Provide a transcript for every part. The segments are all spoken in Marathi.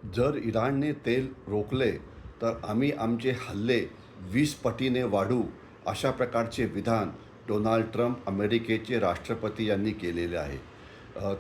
जर इराणने तेल रोखले तर आम्ही आमचे हल्ले 20 पटीने वाढवू, अशा प्रकारचे विधान डोनाल्ड ट्रम्प अमेरिकेचे राष्ट्रपती यांनी केलेले आहे.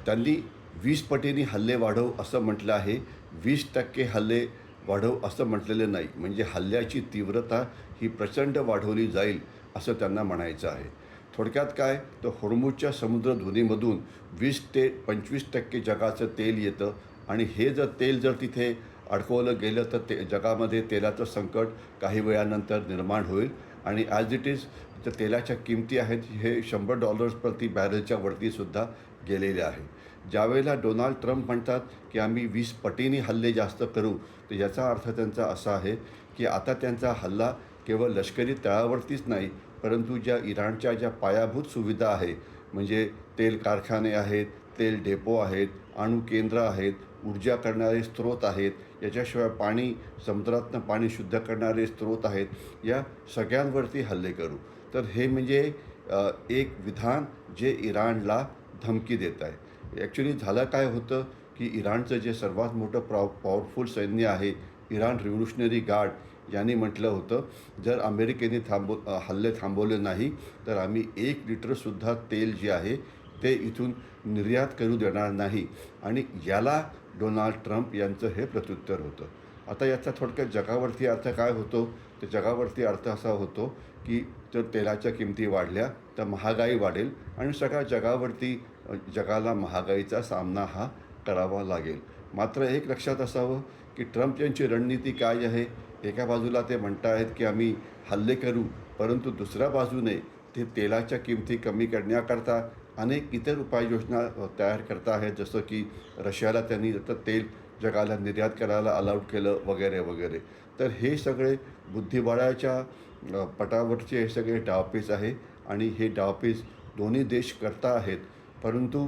त्यांनी 20 पटीने हल्ले वाढवू असं म्हटलं आहे. 20% हल्ले वाढवू असं म्हटलेलं नाही. म्हणजे हल्ल्याची तीव्रता ही प्रचंड वाढवली जाईल असं त्यांना म्हणायचं आहे. थोडक्यात काय, तर होर्मुझच्या समुद्रधुनीमधून 20 ते 25% जगाचं तेल येतं आणि हे जर तेल जर तिथे अडकवलं गेलं तर जगामध्ये तेलाचं संकट काही वेळानंतर निर्माण होईल आणि ॲज इट इज तर तेलाच्या किमती आहेत हे $100 प्रति बॅरलच्या वरतीसुद्धा गेलेले आहे. ज्यावेळेला डोनाल्ड ट्रम्प म्हणतात की आम्ही 20 पटीने हल्ले जास्त करू, तर याचा अर्थ त्यांचा असा आहे की आता त्यांचा हल्ला केवळ लष्करी तळावरतीच नाही, परंतु ज्या इराणच्या ज्या पायाभूत सुविधा आहे, म्हणजे तेल कारखाने आहेत, तेल डेपो आहेत, अणु केंद्र आहेत, ऊर्जा करणारे स्रोत आहेत, याच्याशिवाय पाणी समुद्रातनं पाणी शुद्ध करणारे स्रोत आहेत, या सगळ्यांवरती हल्ले करू. तर हे म्हणजे एक विधान जे इराणला धमकी देत आहे. ॲक्च्युली झालं काय होतं की इराणचं जे सर्वात मोठं पॉवरफुल सैन्य आहे, इराण रिव्होल्युशनरी गार्ड यांनी म्हटलं होतं, जर अमेरिकेने हल्ले थांबवले नाही तर आम्ही 1 लिटरसुद्धा तेल जे आहे ते इथून निर्यात करू देणार नाही. आणि याला डोनाल्ड ट्रम्प यांचं हे प्रत्युत्तर होतं. आता याचा थोडक्यात जगावरती अर्थ काय होतो, तर जगावरती अर्थ असा होतो की जर तेलाच्या किमती वाढल्या तर महागाई वाढेल आणि सगळ्या जगावरती जगाला महागाईचा सामना हा करावा लागेल. मात्र एक लक्षात असावं की ट्रम्प यांची रणनीती काय आहे. एका बाजूला ते म्हणत आहेत की आम्ही हल्ले करू, परंतु दुसऱ्या बाजूने ते तेलाच्या किमती कमी करण्याकरता अनेक इतर उपाययोजना तयार करत आहेत. जसं की रशियाला त्यांनी आता तेल जगाला निर्यात करायला अलाउड केलं वगैरे वगैरे. तर हे सगळे बुद्धिबळाच्या पटावरचे हे सगळे डावपेच आहे आणि हे डावपेच दोन्ही देश करता आहेत. परंतु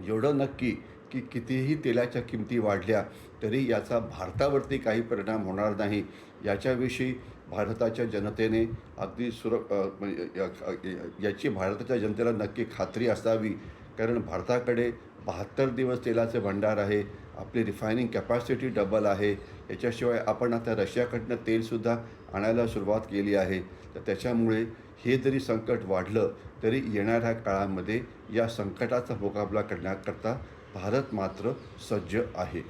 एवढं नक्की की कितीही तेलाच्या किमती वाढल्या तरी याचा भारतावरती काही परिणाम होणार नाही, याच्याविषयी भारताच्या जनतेने अगदी याची भारताच्या जनतेला नक्की खात्री असावी. कारण भारताकडे 72 दिवस तेलाचे भंडार आहे, आपली रिफायनिंग कॅपॅसिटी डबल आहे. याच्याशिवाय आपण आता रशियाकडनं तेलसुद्धा आणायला सुरुवात केली आहे. तर त्याच्यामुळे हे जरी संकट वाढलं तरी येणाऱ्या काळामध्ये या संकटाचा मुकाबला करण्याकरता भारत मात्र सज्ज आहे.